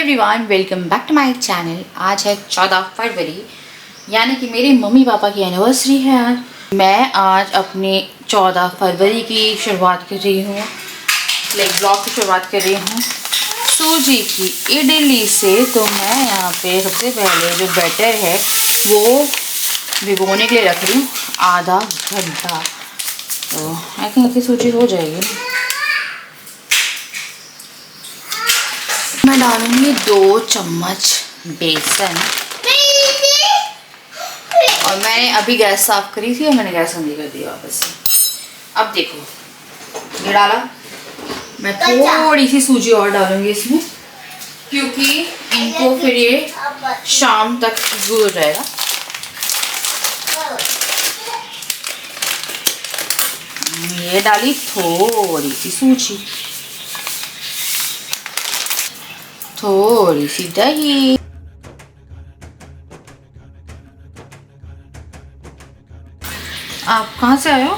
Everyone, welcome back to my channel. आज है 14 फरवरी, यानी कि मेरे मम्मी पापा की एनिवर्सरी है आज। मैं आज अपने 14 फरवरी की शुरुआत कर रही हूँ, ब्लॉग की शुरुआत कर रही हूँ सूजी की इडली से। तो मैं यहाँ पे सबसे पहले जो बैटर है वो भिगोने के लिए रख रही हूँ आधा घंटा। तो आई थिंक सूजी हो जाएगी। मैं डालूंगी 2 चम्मच बेसन, और मैंने अभी गैस साफ करी थी और मैंने गैस बंद कर दिया वापस से। अब देखो ये डाला, मैं थोड़ी सी सूजी और डालूंगी इसमें, क्योंकि इनको फिर ये शाम तक गुड़ जाएगा। ये डाली थोड़ी सी सूजी, थोड़ी सी दही, आप कहाँ से आए हो?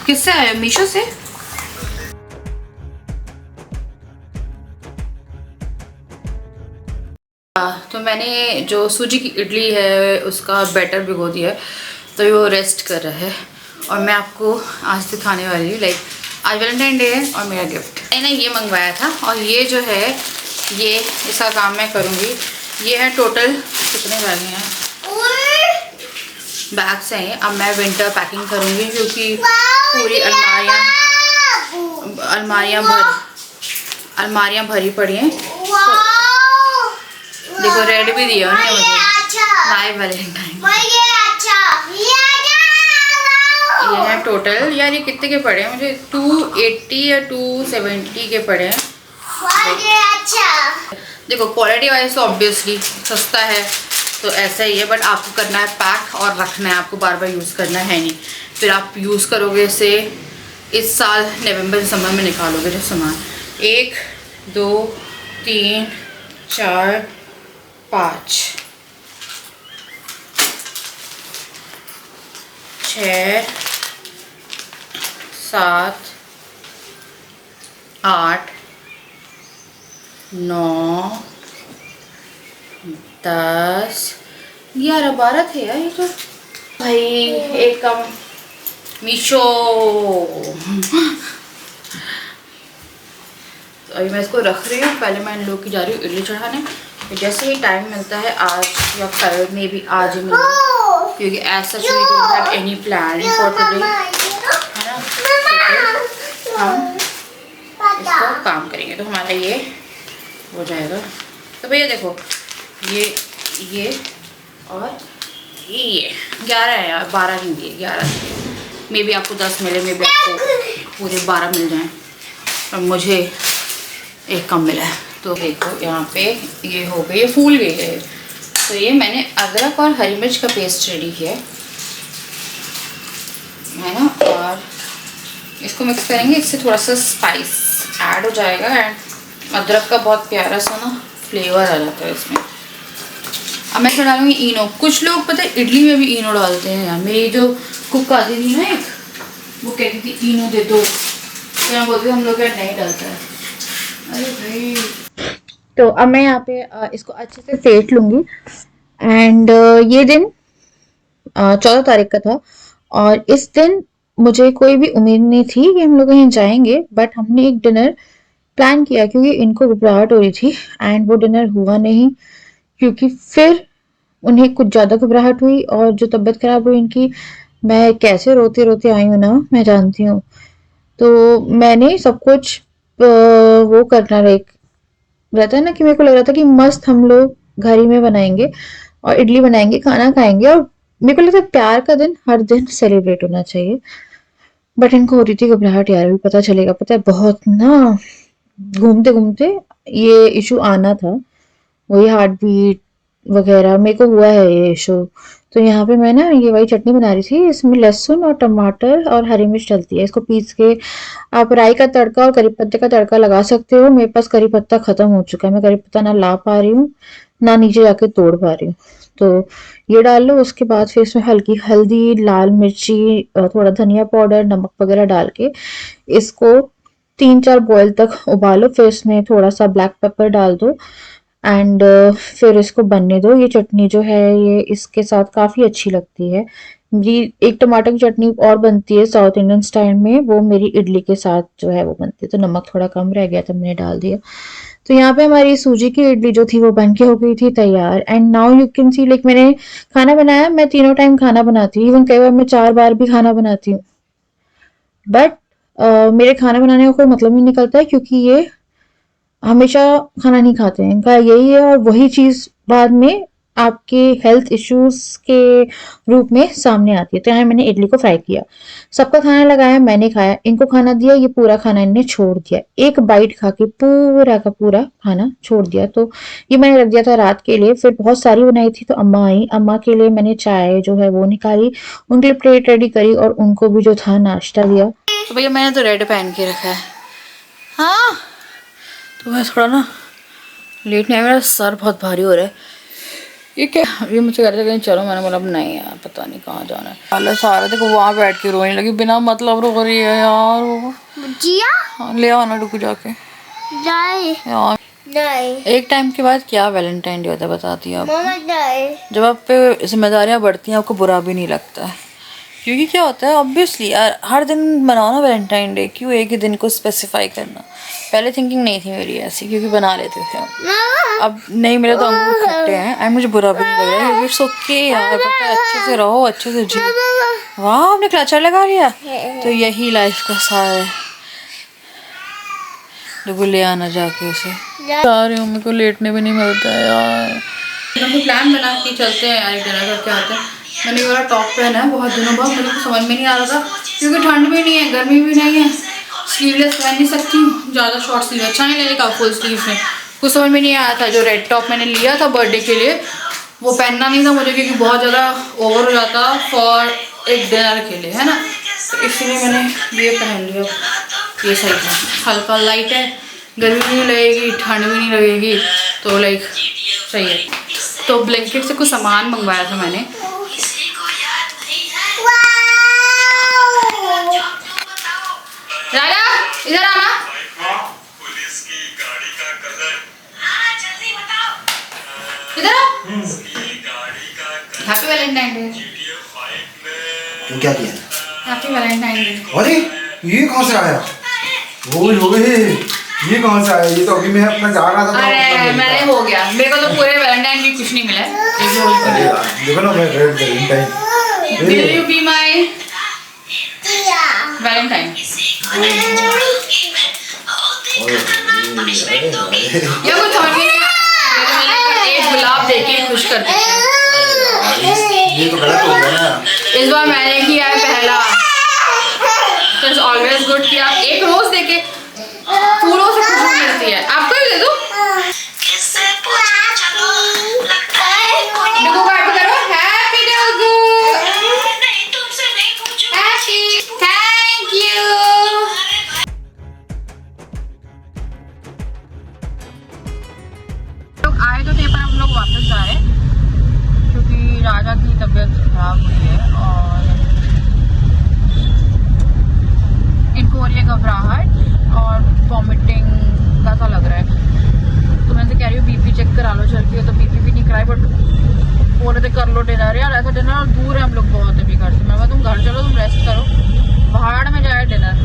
किससे आए हो? मीशो से? तो मैंने जो सूजी की इडली है उसका बैटर भिगो दिया है, तो वो रेस्ट कर रहा है। और मैं आपको आज दिखाने वाली हूँ, आज वैलेंटाइन डे है और मेरा गिफ्ट मैंने ये मंगवाया था। और ये जो है ये इसका काम मैं करूँगी। ये है टोटल कितने बैग हैं? बैग्स हैं। अब मैं विंटर पैकिंग करूँगी, क्योंकि पूरी अलमारियाँ भरी पड़ी हैं। तो देखो रेड भी दिया उन्होंने मुझे, नाइव वैलेंटाइन। ये है टोटल, यार ये कितने के पड़े हैं मुझे? 280 या 270 के पड़े हैं। देखो क्वालिटी वाइज तो ऑब्वियसली सस्ता है, तो ऐसा ही है, बट आपको करना है पैक और रखना है, आपको बार बार यूज़ करना है नहीं। फिर आप यूज़ करोगे इसे इस साल नवंबर दिसंबर में निकालोगे जब सामान। 1 2 3 4 5 6 7 8 9 10 11 12 थे यार ये तो। भाई एक कम मीशो। तो अभी मैं इसको रख रही हूँ। पहले मैं इन लोग की जा रही हूँ इडली चढ़ाने। जैसे ही टाइम मिलता है आज या कल में भी आज ही मिलता है, क्योंकि ऐसा we don't have any plan for today, है ना। तो हम इसको काम करेंगे तो हमारा ये हो जाएगा। तो भैया देखो ये और ये 11 है यार, 12 नहीं दिए, 11 मे भी आपको 10 मिले, मे भी आपको पूरे 12 मिल जाएं, और मुझे एक कम मिला है। तो देखो यहाँ पे ये हो गई, ये फूल गई है। तो ये मैंने अदरक और हरी मिर्च का पेस्ट रेडी किया है ना, और इसको मिक्स करेंगे। इससे थोड़ा सा स्पाइस ऐड हो जाएगा, एंड अदरक का बहुत प्यारा सा ना फ्लेवर आ जाता है इसमें। अब मैं इसमें डालूंगी इनो। कुछ लोग पता है इडली में भी इनो डालते हैं यार। मेरी जो कुक आती थी ना एक, वो कहती थी इनो दे दो, तो मैं बोलती हम लोग यार नहीं डालता है। अरे भाई, तो अब मैं यहाँ पे इसको अच्छे से फेंट लूँगी। एंड ये दिन 14 तारीख का था, और इस दिन मुझे कोई भी उम्मीद नहीं थी कि हम लोग कहीं जाएंगे, बट हमने एक डिनर प्लान किया क्योंकि इनको घबराहट हो रही थी, एंड वो डिनर हुआ नहीं, क्योंकि फिर उन्हें कुछ ज़्यादा घबराहट हुई और जो तबीयत खराब हुई इनकी। मैं कैसे रोते रोते आई हूँ ना, मैं जानती हूँ। तो मैंने सब कुछ वो करना रहता है ना, कि मेरे को लग रहा था कि मस्त हम लोग घर ही में बनाएंगे और इडली बनाएंगे, खाना खाएंगे, और मेरे को लगता है प्यार का दिन हर दिन सेलिब्रेट होना चाहिए। बट इनको हो रही थी घबराहट यार, अभी पता चलेगा, पता है बहुत ना घूमते घूमते ये इशू आना था, वही हार्ट बीट वगैरह मेरे को हुआ है ये इशू। तो यहाँ पे मैं ना ये वही चटनी बना रही थी, इसमें लहसुन और टमाटर और हरी मिर्च डलती है। इसको पीस के आप राई का तड़का और करी पत्ते का तड़का लगा सकते हो। मेरे पास करी पत्ता खत्म हो चुका है, मैं करी पत्ता ना ला पा रही हूँ ना नीचे जाके तोड़ पा रही हूँ। तो ये डाल लो। उसके बाद फिर इसमें हल्की हल्दी, लाल मिर्ची, थोड़ा धनिया पाउडर, नमक वगैरह डाल के इसको 3-4 बॉयल तक उबालो, फिर इसमें थोड़ा सा ब्लैक पेपर डाल दो एंड फिर इसको बनने दो। ये चटनी जो है ये इसके साथ काफ़ी अच्छी लगती है। जी, एक टमाटर की चटनी और बनती है साउथ इंडियन स्टाइल में, वो मेरी इडली के साथ जो है वो बनती है। तो नमक थोड़ा कम रह गया था, मैंने डाल दिया। तो यहाँ पे हमारी सूजी की इडली जो थी वो बन के हो गई थी तैयार। And now you can see like मैंने खाना बनाया, मैं तीनों टाइम खाना बनाती हूँ, इवन कई बार मैं 4 बार भी खाना बनाती हूँ। बट मेरे खाना बनाने का कोई मतलब नहीं निकलता है, क्योंकि ये हमेशा खाना नहीं खाते हैं, इनका यही है। और वही चीज़ बाद में आपके हेल्थ इश्यूज के रूप में सामने आती है। तो यहाँ मैंने इडली को फ्राई किया, सबका खाना लगाया, मैंने खाया, इनको खाना दिया, ये पूरा खाना इनने छोड़ दिया, एक बाइट खा के पूरा का पूरा खाना छोड़ दिया। तो ये मैंने रख दिया था रात के लिए। फिर बहुत सारी बनाई थी तो अम्मा आई, अम्मा के लिए मैंने चाय जो है वो निकाली, उनके लिए प्लेट रेडी करी और उनको भी जो था नाश्ता दिया। तो भैया मैंने तो रेड पहन के रखा है। हाँ, तो मैं थोड़ा ना लेट नहीं आया, मेरा सर बहुत भारी हो रहा है। ये क्या, ये मुझसे कह रहे थे कहीं चलो, मैंने बोला नहीं यार पता नहीं कहाँ जाना है। हाल सारा देखो वहाँ बैठ के रोने लगी, बिना मतलब रो रही है यार वो। जिया हाँ, ले आओ ना डुकू जाके यार। नहीं। एक टाइम के बाद क्या वैलेंटाइन डे होता है बताती है आप। जब आप पे जिम्मेदारियाँ बढ़ती हैं आपको बुरा भी नहीं लगता है, क्योंकि क्या होता है ऑब्वियसली यार, हर दिन मनाओ ना वैलेंटाइन डे, क्यों एक ही दिन को स्पेसिफाई करना। पहले थिंकिंग नहीं थी मेरी ऐसी, क्योंकि बना लेते थे हम। अब नहीं मिले तो अंगूर खट्टे हैं एंड मुझे बुरा भी नहीं लग रहा है। इट्स ओके यार, पता है अच्छे से रहो, अच्छे से जियो। वाह, आपने क्लचर लगा लिया, तो यही लाइफ का सार है। देखो ले आना जाके उसे, जा रही हूँ, मेरे को लेटने भी नहीं मिलता है यार। हम प्लान बना के चलते हैं यार, डिनर करके आते हैं। मैंने ये वाला टॉप पहना है बहुत दिनों बाद, मुझे तो समझ में नहीं आ रहा था, क्योंकि ठंड भी नहीं है गर्मी भी नहीं है, स्लीवलेस पहन नहीं सकती हूँ, ज़्यादा शॉर्ट स्लीव अच्छा नहीं लगेगा फुल स्लीव में। कुछ समझ में नहीं आया था। जो रेड टॉप मैंने लिया था बर्थडे के लिए वो पहनना नहीं था मुझे, क्योंकि बहुत ज़्यादा ओवर हो जाता फॉर एक डिनर के लिए, है ना। तो इसलिए मैंने ये पहन लिया, ये सही था, हल्का लाइट है, गर्मी भी नहीं लगेगी ठंड भी नहीं लगेगी, तो लाइक सही है। तो ब्लैंकेट से कुछ सामान मंगवाया था मैंने। राजा इधर आना, इधर आ। Happy Valentine day. क्या किया? Happy Valentine day. अरे ये कहाँ से आया? ये कहाँ से आया? ये तो अभी मैं अपना जा रहा था। अरे मैंने हो गया, मेरे को तो पूरे वैलेंटाइन भी कुछ नहीं मिला है। देखो ना मैं red Valentine. Will you be my Valentine? या कुछ समझ में नहीं आया, एक गुलाब देके खुश कर देते हैं। ये तो गलत हो गया ना। इस बार मैंने किया है पहला, तो इट्स ऑलवेज गुड कि आप एक रोज देके फूलों से खुशबू मिलती है। आपको भी दे दूं? डुगू का हैप्पी करो, happy Dugu, happy, thank you. लोग आए तो थे पर हम लोग वापस जा रहे हैं, क्योंकि राजा की तबीयत खराब हुई है और इनको हो रही है घबराहट और वॉमिटिंग का सा लग रहा है। तो मैं से कह रही हूँ बीपी चेक करा लो चल के, तो बीपी भी नहीं कराई, बट बोल रहे थे कर लो डिनर। यार ऐसा डिनर दूर है हम लोग बहुत अभी घर से। मैं बोला तुम घर चलो, तुम रेस्ट करो, पहाड़ में जाए डिनर।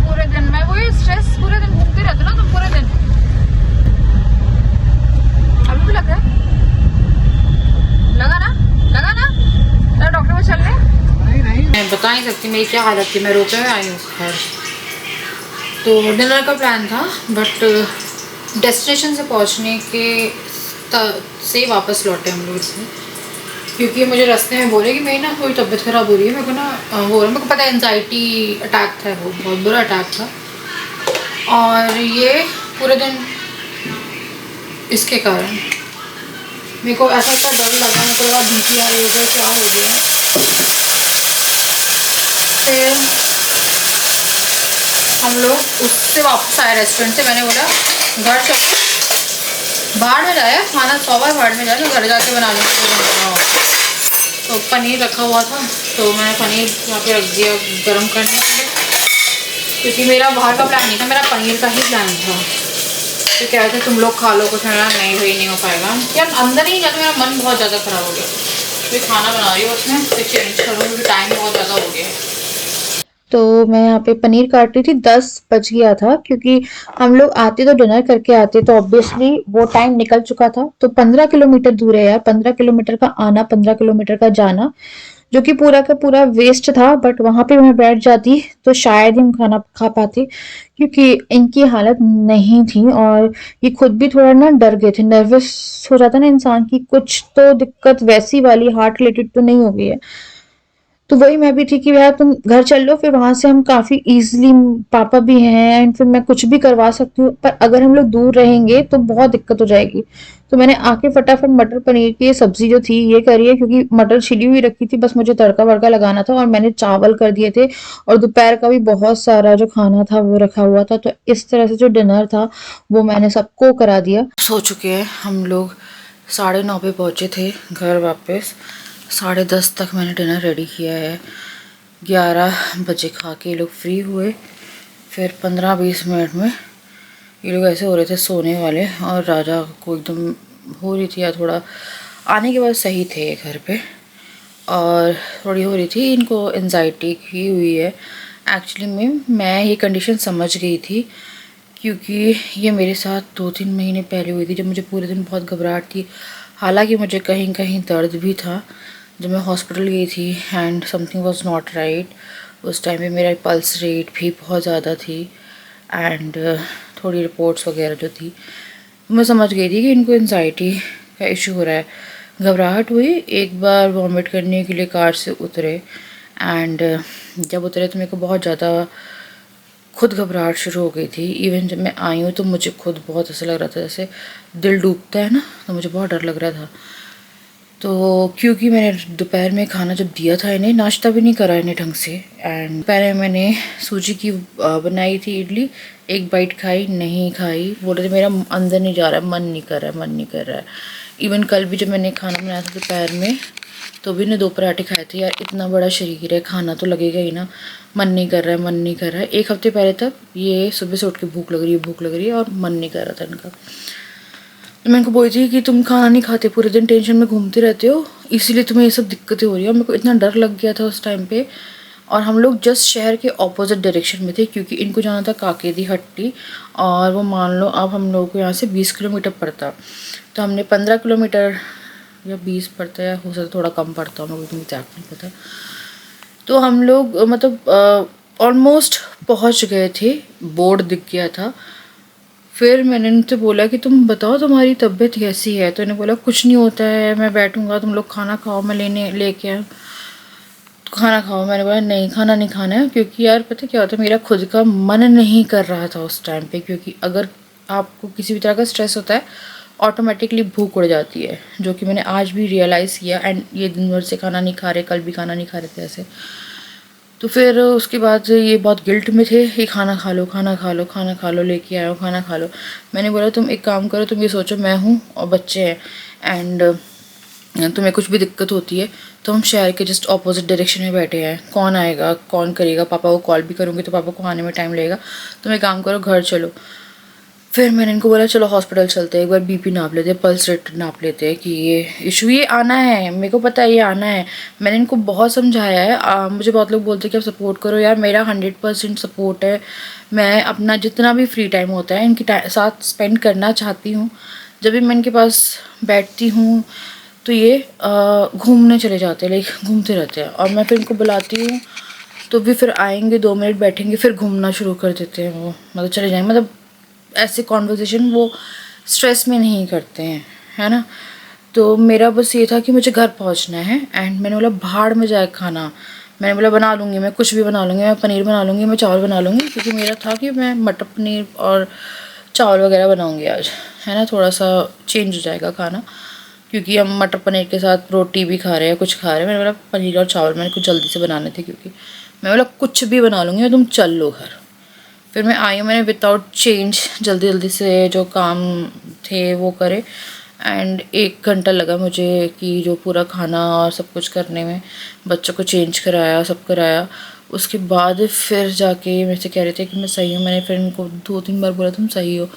पूरे दिन मैं वही स्ट्रेस, पूरे दिन घूमते रहते ना तुम पूरे दिन। अभी भी लग रहा है, लगा ना डॉक्टर को चल रहे। मैं बता नहीं सकती मेरी क्या हालत थी, मैं रोते हुए आई हूँ। खैर तो डिनर का प्लान था, बट डेस्टिनेशन से पहुँचने के से वापस लौटे हम लोग इसमें, क्योंकि मुझे रास्ते में बोले कि मेरी ना कोई तबीयत ख़राब हो रही है। मेरे को ना हो रहा, मेरे को पता है एंजाइटी अटैक था, वो बहुत बुरा अटैक था, और ये पूरे दिन इसके कारण मेरे को ऐसा डर लगा, मेरे को लगा बीपी आ रही है, क्या हो गया। फिर हम लोग उससे वापस आए रेस्टोरेंट से। मैंने बोला घर चलो, बाहर में जाए खाना, 100 बार बाहर में जाए, तो घर जाके बना लेंगे। तो पनीर रखा हुआ था, तो मैंने पनीर यहाँ पे रख दिया गर्म करने के लिए। क्योंकि मेरा बाहर का प्लान नहीं था, मेरा पनीर का ही प्लान था। तो कह रहे थे तुम लोग खा लो कुछ, मेरा नहीं भाई नहीं हो पाएगा यार, अंदर ही जाकर मेरा मन बहुत ज़्यादा ख़राब हो गया। फिर खाना बना रही हूँ उसमें, फिर चेंज करूँगी क्योंकि टाइम बहुत ज़्यादा हो गया है। तो मैं यहाँ पे पनीर काट रही थी, 10 बज गया था क्योंकि हम लोग आते तो डिनर करके आते, तो ऑब्वियसली वो टाइम निकल चुका था। तो 15 किलोमीटर दूर है यार, 15 किलोमीटर का आना, 15 किलोमीटर का जाना, जो कि पूरा का पूरा वेस्ट था। बट वहां पे मैं बैठ जाती तो शायद ही हम खाना खा पाते, क्योंकि इनकी हालत नहीं थी और ये खुद भी थोड़ा ना डर गए थे, नर्वस हो जाता ना इंसान की, कुछ तो दिक्कत वैसी वाली हार्ट रिलेटेड तो नहीं हो गई है। तो वही मैं भी थी कि यार तुम घर चल लो, फिर वहां से हम काफी इजीली, पापा भी हैं एंड फिर मैं कुछ भी करवा सकती हूँ, पर अगर हम लोग दूर रहेंगे तो बहुत दिक्कत हो जाएगी। तो मैंने आके फटाफट मटर पनीर की सब्जी जो थी ये करी है, क्योंकि मटर छिली हुई रखी थी, बस मुझे तड़का वड़का लगाना था, और मैंने चावल कर दिए थे, और दोपहर का भी बहुत सारा जो खाना था वो रखा हुआ था। तो इस तरह से जो डिनर था वो मैंने सबको करा दिया। सो चुके हैं हम लोग, 9:30 पे पहुँचे थे घर वापस, 10:30 तक मैंने डिनर रेडी किया है, 11 बजे खा के ये लोग फ्री हुए। फिर 15-20 मिनट में ये लोग ऐसे हो रहे थे सोने वाले, और राजा को एकदम हो रही थी या थोड़ा आने के बाद सही थे घर पे, और थोड़ी हो रही थी इनको एंजाइटी की हुई है। एक्चुअली में मैं ये कंडीशन समझ गई थी, क्योंकि ये मेरे साथ 2-3 महीने पहले हुई थी, जब मुझे पूरे दिन बहुत घबराहट थी। हालांकि मुझे कहीं कहीं दर्द भी था जब मैं हॉस्पिटल गई थी, and something was not right. उस टाइम पे मेरा पल्स रेट भी बहुत ज़्यादा थी, एंड थोड़ी रिपोर्ट्स वगैरह जो थी, मैं समझ गई थी कि इनको एंजाइटी का इशू हो रहा है। घबराहट हुई, एक बार वॉमिट करने के लिए कार से उतरे, एंड जब उतरे तो मेरे को बहुत ज़्यादा खुद घबराहट शुरू हो गई थी। इवन जब मैं आई हूँ तो मुझे खुद बहुत ऐसा लग रहा था जैसे दिल डूबता है ना, तो मुझे बहुत डर लग रहा था। तो क्योंकि मैंने दोपहर में खाना जब दिया था, इन्हें नाश्ता भी नहीं करा इन्हें ढंग से, एंड दोपहर में मैंने सूजी की बनाई थी इडली, एक बाइट खाई, नहीं खाई, बोल रहे थे मेरा अंदर नहीं जा रहा है, मन नहीं कर रहा है, मन नहीं कर रहा है। इवन कल भी जब मैंने खाना बनाया था दोपहर में, तो भी ने 2 पराठे खाए थे। यार इतना बड़ा शरीर है, खाना तो लगेगा ही ना, मन नहीं कर रहा है, मन नहीं कर रहा है। 1 हफ्ते पहले तक ये सुबह से उठ के भूख लग रही है, भूख लग रही है, और मन नहीं कर रहा था इनका। तो मैं इनको बोली थी कि तुम खाना नहीं खाते, पूरे दिन टेंशन में घूमते रहते हो, इसीलिए तुम्हें ये सब दिक्कतें हो रही है। और मेरे को इतना डर लग गया था उस टाइम पे, और हम लोग जस्ट शहर के ऑपोजिट डायरेक्शन में थे, क्योंकि इनको जाना था काकेदी हट्टी, और वो मान लो अब हम लोगों को यहाँ से 20 किलोमीटर पड़ता। तो हमने 15 किलोमीटर या 20 पड़ता है, हो सकता थोड़ा कम पड़ता है, मेरे को एग्जैक्ट नहीं पता। तो हम लोग मतलब ऑलमोस्ट पहुँच गए थे, बोर्ड दिख गया था। फिर मैंने उनसे बोला कि तुम बताओ तुम्हारी तबीयत कैसी है, तो इन्होंने बोला कुछ नहीं होता है, मैं बैठूंगा, तुम लोग खाना खाओ, मैं लेके आऊँ, तो खाना खाओ। मैंने बोला नहीं, खाना नहीं खाना है, क्योंकि यार पता क्या होता है, मेरा खुद का मन नहीं कर रहा था उस टाइम पे, क्योंकि अगर आपको किसी भी तरह का स्ट्रेस होता है ऑटोमेटिकली भूख उड़ जाती है, जो कि मैंने आज भी रियलाइज़ किया। एंड ये दिन भर से खाना नहीं खा रहे, कल भी खाना नहीं खा रहे थे ऐसे। तो फिर उसके बाद ये बहुत गिल्ट में थे कि खाना खा लो, खाना खा लो, खाना खा लो, लेके आयो खाना खा लो। मैंने बोला तुम एक काम करो, तुम ये सोचो मैं हूँ और बच्चे हैं, एंड तुम्हें कुछ भी दिक्कत होती है तो हम शहर के जस्ट ऑपोजिट डायरेक्शन में बैठे हैं, कौन आएगा कौन करेगा, पापा को कॉल भी करूँगी तो पापा को आने में टाइम लगेगा, तुम एक काम करो घर चलो। फिर मैंने इनको बोला चलो हॉस्पिटल चलते हैं, एक बार बीपी नाप लेते हैं, पल्स रेट नाप लेते हैं कि ये इशू ये आना है, मेरे को पता है ये आना है। मैंने इनको बहुत समझाया है। मुझे बहुत लोग बोलते हैं कि आप सपोर्ट करो, यार मेरा 100% सपोर्ट है। मैं अपना जितना भी फ्री टाइम होता है इनके साथ स्पेंड करना चाहती हूँ। जब भी मैं इनके पास बैठती हूँ तो ये घूमने चले जाते हैं, लाइक घूमते रहते हैं, और मैं फिर इनको बुलाती हूँ तो भी फिर आएंगे, 2 मिनट बैठेंगे, फिर घूमना शुरू कर देते हैं वो, मतलब चले जाएंगे। मतलब ऐसे कॉन्वर्सेशन वो स्ट्रेस में नहीं करते हैं, है ना। तो मेरा बस ये था कि मुझे घर पहुंचना है, एंड मैंने बोला भाड़ में जाए खाना। मैंने बोला बना लूँगी, मैं कुछ भी बना लूँगी, मैं पनीर बना लूँगी, मैं चावल बना लूँगी, क्योंकि मेरा था कि मैं मटर पनीर और चावल वगैरह बनाऊँगी आज, है ना, थोड़ा सा चेंज हो जाएगा खाना, क्योंकि हम मटर पनीर के साथ रोटी भी खा रहे हैं, कुछ खा रहे हैं। मैंने बोला पनीर और चावल मैंने कुछ जल्दी से बनाने थे, क्योंकि मैं बोला कुछ भी बना लूँगी, तुम चल लो घर। फिर मैं आई हूँ, मैंने विदाउट चेंज जल्दी जल्दी से जो काम थे वो करे, एंड 1 घंटा लगा मुझे कि जो पूरा खाना और सब कुछ करने में, बच्चों को चेंज कराया, सब कराया। उसके बाद फिर जाके मेरे से कह रहे थे कि मैं सही हूँ। मैंने फिर इनको 2-3 बार बोला तुम सही हो।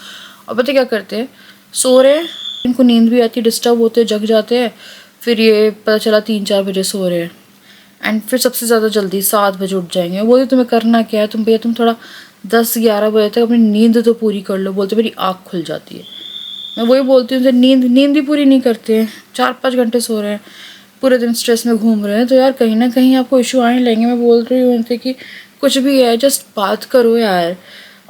और पता क्या करते हैं, सो रहे हैं, इनको नींद भी आती है, डिस्टर्ब होते हैं, जग जाते हैं, फिर ये पता चला 3-4 बजे सो रहे हैं एंड फिर सबसे ज़्यादा जल्दी 7 बजे उठ जाएंगे। बोलते तुम्हें करना क्या है, तुम भैया तुम थोड़ा 10-11 बजे तक अपनी नींद तो पूरी कर लो। बोलते मेरी आँख खुल जाती है। मैं वही बोलती हूँ, नींद ही पूरी नहीं करते हैं, 4-5 घंटे सो रहे हैं, पूरे दिन स्ट्रेस में घूम रहे हैं, तो यार कहीं ना कहीं आपको इशू आने लगेंगे। मैं बोल रही हूँ उनसे कि कुछ भी है जस्ट बात करो यार।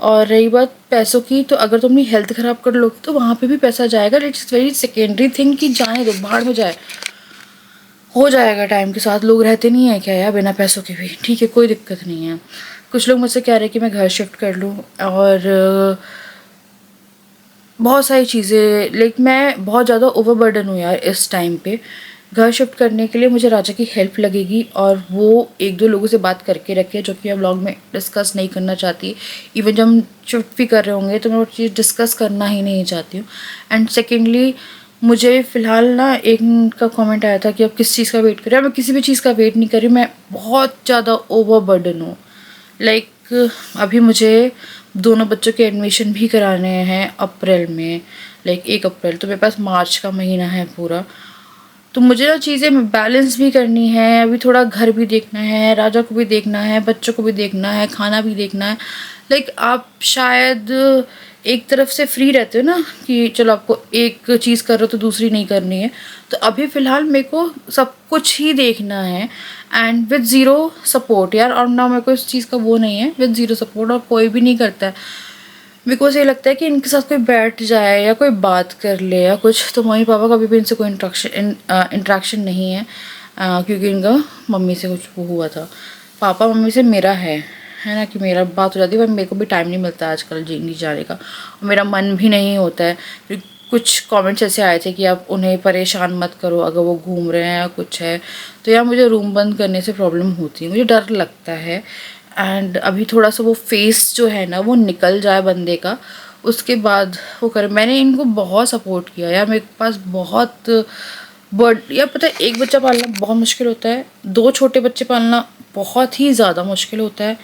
और रही बात पैसों की, तो अगर तुम अपनी हेल्थ ख़राब कर लोगे तो वहाँ पे भी पैसा जाएगा। इट्स वेरी सेकेंडरी थिंग कि जाने दो, भाड़ में जाए, हो जाएगा टाइम के साथ। लोग रहते नहीं है क्या यार बिना पैसों के भी, ठीक है कोई दिक्कत नहीं है। कुछ लोग मुझसे कह रहे हैं कि मैं घर शिफ्ट कर लूँ और बहुत सारी चीज़ें, लाइक मैं बहुत ज़्यादा ओवरबर्डन हूँ यार इस टाइम पे। घर शिफ्ट करने के लिए मुझे राजा की हेल्प लगेगी और वो 1-2 लोगों से बात करके रखे, जो कि मैं ब्लॉग में डिस्कस नहीं करना चाहती। इवन जब हम शिफ्ट भी कर रहे होंगे तो मैं वो चीज़ डिस्कस करना ही नहीं चाहती हूँ। एंड सेकेंडली मुझे फ़िलहाल ना एक का कमेंट आया था कि आप किस चीज़ का वेट कर रहे हो। मैं किसी भी चीज़ का वेट नहीं कर रही, मैं बहुत ज़्यादा ओवरबर्डन हूँ। लाइक अभी मुझे दोनों बच्चों के एडमिशन भी कराने हैं अप्रैल में, लाइक 1 अप्रैल, तो मेरे पास मार्च का महीना है पूरा। तो मुझे ना चीज़ें बैलेंस भी करनी है, अभी थोड़ा घर भी देखना है, राजा को भी देखना है, बच्चों को भी देखना है, खाना भी देखना है। लाइक आप शायद एक तरफ से फ्री रहते हो ना कि चलो आपको एक चीज़ कर रहे हो तो दूसरी नहीं करनी है। तो अभी फ़िलहाल मेरे को सब कुछ ही देखना है एंड विद ज़ीरो सपोर्ट यार। और ना मेरे को इस चीज़ का वो नहीं है, विद ज़ीरो सपोर्ट, और कोई भी नहीं करता है। मेरे को ये लगता है कि इनके साथ कोई बैठ जाए या कोई बात कर ले या कुछ, तो मम्मी पापा का भी इनसे कोई इंट्रैक्शन नहीं है, क्योंकि इनका मम्मी से कुछ वो हुआ था। पापा मम्मी से मेरा है ना, कि मेरा बात हो जाती है, पर मेरे को भी टाइम नहीं मिलता आजकल नहीं जाने का, और मेरा मन भी नहीं होता है। फिर कुछ कमेंट्स ऐसे आए थे कि आप उन्हें परेशान मत करो अगर वो घूम रहे हैं या कुछ है, तो यार मुझे रूम बंद करने से प्रॉब्लम होती है, मुझे डर लगता है। एंड अभी थोड़ा सा वो फेस जो है ना वो निकल जाए बंदे का, उसके बाद वो करे। मैंने इनको बहुत सपोर्ट किया यार, मेरे पास बहुत यार पता है, एक बच्चा पालना बहुत मुश्किल होता है, 2 छोटे बच्चे पालना बहुत ही ज़्यादा मुश्किल होता है।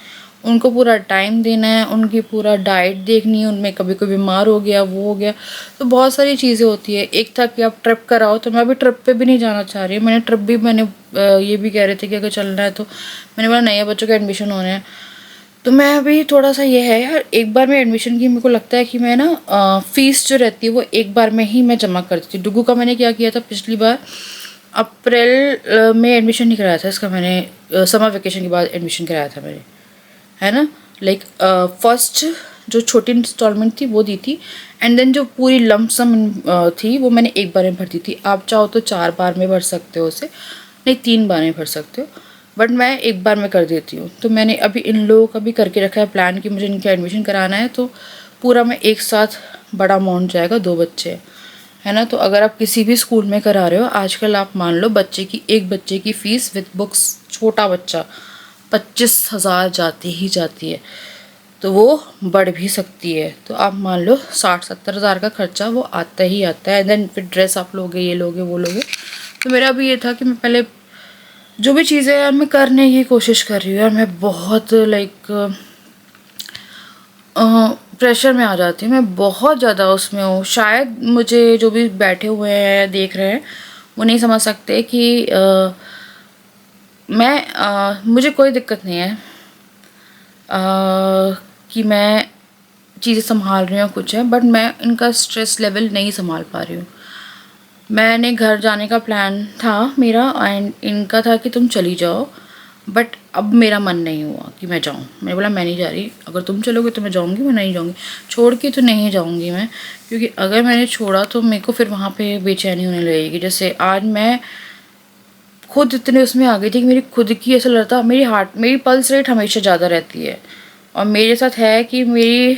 उनको पूरा टाइम देना है, उनकी पूरा डाइट देखनी है, उनमें कभी कोई बीमार हो गया, वो हो गया, तो बहुत सारी चीज़ें होती है। एक था कि आप ट्रिप कराओ, तो मैं अभी ट्रिप पे भी नहीं जाना चाह रही हूँ। मैंने ट्रिप भी ये भी कह रहे थे कि अगर चलना है तो मैंने बोला नए बच्चों के एडमिशन होने हैं, तो मैं अभी थोड़ा सा ये है यार, एक बार में एडमिशन की मेरे को लगता है कि मैं ना फ़ीस जो रहती है वो एक बार में ही मैं जमा करती थी। डुगू का मैंने क्या किया था पिछली बार, अप्रैल में एडमिशन नहीं कराया था इसका, मैंने समर वेकेशन के बाद एडमिशन कराया था मैंने, है ना। लाइक फर्स्ट जो छोटी इंस्टॉलमेंट थी वो दी थी, एंड देन जो पूरी लमसम थी वो मैंने एक बार में भर दी थी। आप चाहो तो 4 बार में भर सकते हो उसे, नहीं 3 बार में भर सकते हो, बट मैं एक बार में कर देती हूँ। तो मैंने अभी इन लोगों का भी करके रखा है प्लान कि मुझे इनका एडमिशन कराना है, तो पूरा मैं एक साथ बड़ा अमाउंट जाएगा, 2 बच्चे है ना। तो अगर आप किसी भी स्कूल में करा रहे हो आजकल, आप मान लो एक बच्चे की फ़ीस विद बुक्स, छोटा बच्चा 25,000 जाती ही जाती है, तो वो बढ़ भी सकती है। तो आप मान लो 60-70 हज़ार का खर्चा वो आता ही आता है। देन फिर ड्रेस आप लोगे, ये लोगे, वो लोगे। तो मेरा भी ये था कि मैं पहले जो भी चीज़ें यार मैं करने की कोशिश कर रही हूँ यार, मैं बहुत लाइक प्रेशर में आ जाती हूँ, मैं बहुत ज़्यादा उसमें हूँ। शायद मुझे जो भी बैठे हुए हैं देख रहे हैं वो नहीं समझ सकते कि मुझे कोई दिक्कत नहीं है कि मैं चीज़ें संभाल रही हूँ कुछ है, बट मैं इनका स्ट्रेस लेवल नहीं संभाल पा रही हूँ। मैंने घर जाने का प्लान था मेरा, एंड इनका था कि तुम चली जाओ, बट अब मेरा मन नहीं हुआ कि मैं जाऊँ। मैंने बोला मैं नहीं जा रही, अगर तुम चलोगे तो मैं जाऊँगी, मैं नहीं जाऊँगी, छोड़ के तो नहीं जाऊँगी मैं, क्योंकि अगर मैंने छोड़ा तो मेरे को फिर वहाँ पे बेचैनी होने लगेगी। जैसे आज मैं खुद इतने उसमें आ गई थी कि मेरी खुद की ऐसा लगता, मेरी पल्स रेट हमेशा ज़्यादा रहती है। और मेरे साथ है कि मेरी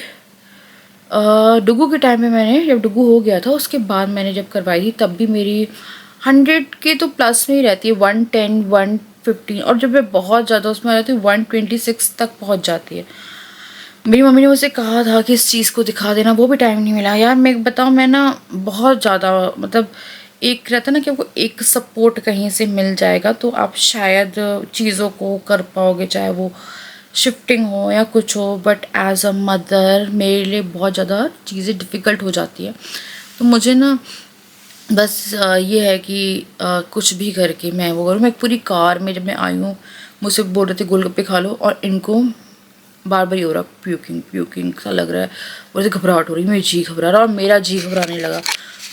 डुगू के टाइम में, मैंने जब डुगू हो गया था उसके बाद मैंने जब करवाई थी, तब भी मेरी 100 के तो प्लस में ही रहती है, 110, 115, और जब मैं बहुत ज़्यादा उसमें आ जाती हूँ 126 तक पहुँच जाती है। मेरी मम्मी ने मुझसे कहा था कि इस चीज़ को दिखा देना, वो भी टाइम नहीं मिला यार। मैं बताऊँ, मैं ना बहुत ज़्यादा मतलब एक रहता ना कि आपको एक सपोर्ट कहीं से मिल जाएगा तो आप शायद चीज़ों को कर पाओगे, चाहे वो शिफ्टिंग हो या कुछ हो। बट एज अ मदर मेरे लिए बहुत ज़्यादा चीज़ें डिफ़िकल्ट हो जाती है। तो मुझे ना बस ये है कि कुछ भी करके मैं वो करूँ। मैं एक पूरी कार में जब मैं आई हूँ, मुझसे बोल रहे थे गोलगप्पे खा लो, और इनको बार बार ये हो रहा प्यूकिंग सा लग रहा है, और ऐसे घबराहट हो रही है, मेरी जी घबरा रहा और मेरा जी घबराने लगा।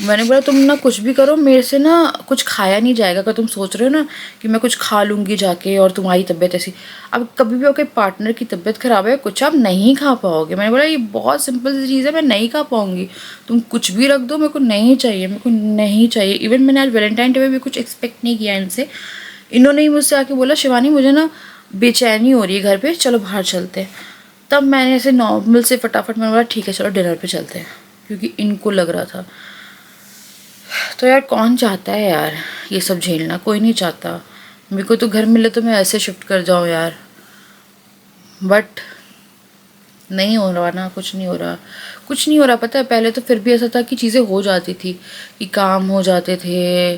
मैंने बोला तुम ना कुछ भी करो, मेरे से ना कुछ खाया नहीं जाएगा। अगर तुम सोच रहे हो ना कि मैं कुछ खा लूँगी जाके और तुम्हारी तबीयत ऐसी, अब कभी भी आपके पार्टनर की तबीयत ख़राब है, कुछ आप नहीं खा पाओगे। मैंने बोला ये बहुत सिंपल सी चीज़ है, मैं नहीं खा पाऊँगी, तुम कुछ भी रख दो, मेरे को नहीं चाहिए, मेरे को नहीं चाहिए। इवन मैंने आज वैलेंटाइन डे में भी कुछ एक्सपेक्ट नहीं किया इनसे। इन्होंने ही मुझसे आके बोला शिवानी मुझे ना बेचैनी हो रही है घर पे, चलो बाहर चलते हैं। तब मैंने ऐसे नॉर्मल से फटाफट मैंने बोला ठीक है चलो डिनर पे चलते हैं, क्योंकि इनको लग रहा था। तो यार कौन चाहता है यार ये सब झेलना, कोई नहीं चाहता। मेरे को तो घर मिले तो मैं ऐसे शिफ्ट कर जाऊँ यार, बट नहीं हो रहा ना, कुछ नहीं हो रहा, कुछ नहीं हो रहा। पता है पहले तो फिर भी ऐसा था कि चीज़ें हो जाती थी, कि काम हो जाते थे।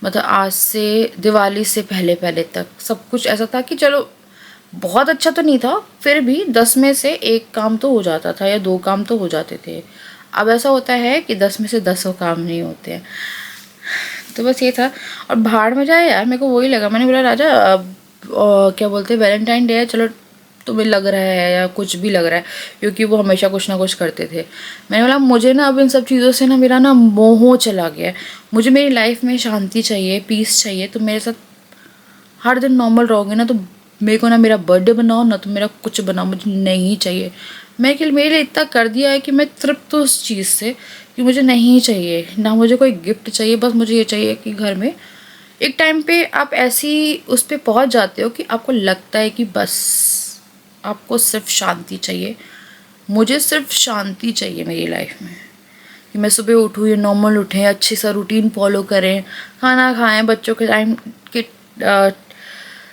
मतलब आज से दिवाली से पहले पहले तक सब कुछ ऐसा था कि चलो बहुत अच्छा तो नहीं था, फिर भी 10 में से 1 काम तो हो जाता था या 2 काम तो हो जाते थे। अब ऐसा होता है कि 10 में से 10 काम नहीं होते हैं। तो बस ये था, और भाड़ में जाए यार, मेरे को वही लगा। मैंने बोला राजा अब क्या बोलते हैं वैलेंटाइन डे है, चलो तुम्हें लग रहा है या कुछ भी लग रहा है, क्योंकि वो हमेशा कुछ ना कुछ करते थे। मैंने बोला मुझे ना अब इन सब चीज़ों से ना मेरा ना मोह चला गया है। मुझे मेरी लाइफ में शांति चाहिए, पीस चाहिए। तो मेरे साथ हर दिन नॉर्मल रहोगे ना तो मेरे को ना मेरा बर्थडे बनाओ ना तो मेरा कुछ बनाओ, मुझे नहीं चाहिए। मेरे लिए इतना कर दिया है कि मैं तृप्त हूँ उस चीज़ से कि मुझे नहीं चाहिए ना, मुझे कोई गिफ्ट चाहिए। बस मुझे ये चाहिए कि घर में एक टाइम पे आप ऐसी उस पे पहुँच जाते हो कि आपको लगता है कि बस आपको सिर्फ शांति चाहिए। मुझे सिर्फ शांति चाहिए मेरी लाइफ में, कि मैं सुबह उठूँ, ये नॉर्मल उठें, अच्छे सा रूटीन फॉलो करें, खाना खाएं, बच्चों के टाइम के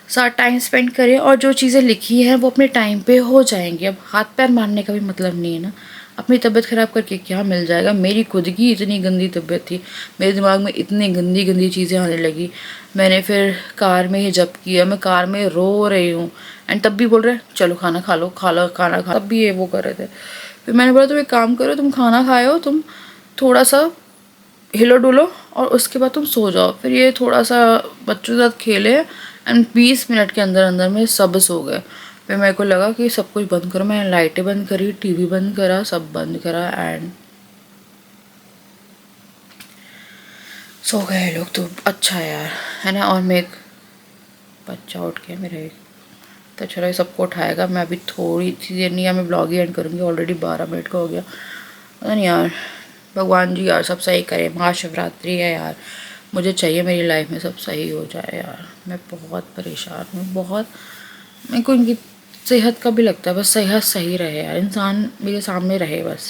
साथ टाइम स्पेंड करें, और जो चीज़ें लिखी हैं वो अपने टाइम पे हो जाएंगी। अब हाथ पैर मारने का भी मतलब नहीं है ना, अपनी तबीयत ख़राब करके क्या मिल जाएगा। मेरी खुद की इतनी गंदी तबीयत थी, मेरे दिमाग में इतनी गंदी गंदी चीज़ें आने लगी। मैंने फिर कार में ही जब किया, मैं कार में रो रही हूँ, एंड तब भी बोल रहे चलो खाना खा लो, खाना खा, तब भी ये वो कर रहे थे। फिर मैंने बोला तुम एक काम करो, तुम खाना खाए हो, तुम थोड़ा सा हिलो डुलो और उसके बाद तुम सो जाओ। फिर ये थोड़ा सा बच्चों के साथ खेले एंड 20 मिनट के अंदर अंदर में सब सो गए। फिर मेरे को लगा कि सब कुछ बंद करो, मैंने लाइटें बंद करी, टीवी बंद करा, सब बंद करा, एंड सो गए लोग। तो अच्छा है यार, है ना। और मैं एक बच्चा उठ गया मेरा एक, तो चलो ये सबको उठाएगा। मैं अभी थोड़ी सी देर नहीं है, मैं ब्लॉग ही एंड करूँगी, ऑलरेडी 12 मिनट का हो गया। पता नहीं यार, भगवान जी यार सब सही करे। महाशिवरात्रि है यार, मुझे चाहिए मेरी लाइफ में सब सही हो जाए यार। मैं बहुत परेशान हूँ, बहुत। मेरे को इनकी सेहत का भी लगता है, बस सेहत सही रहे यार, इंसान मेरे सामने रहे बस।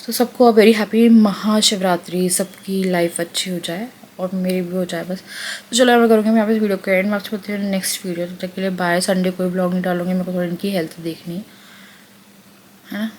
तो सबको वेरी हैप्पी महाशिवरात्रि, सबकी लाइफ अच्छी हो जाए और मेरी भी हो जाए बस। तो चलो मैं करूँगी, मैं यहाँ पे वीडियो को एंड में आपसे बोलती हूँ नेक्स्ट वीडियो। तब तक के लिए बाय। संडे कोई ब्लॉग नहीं डालूंगी, मेरे को थोड़ी इनकी हेल्थ देखनी है ना।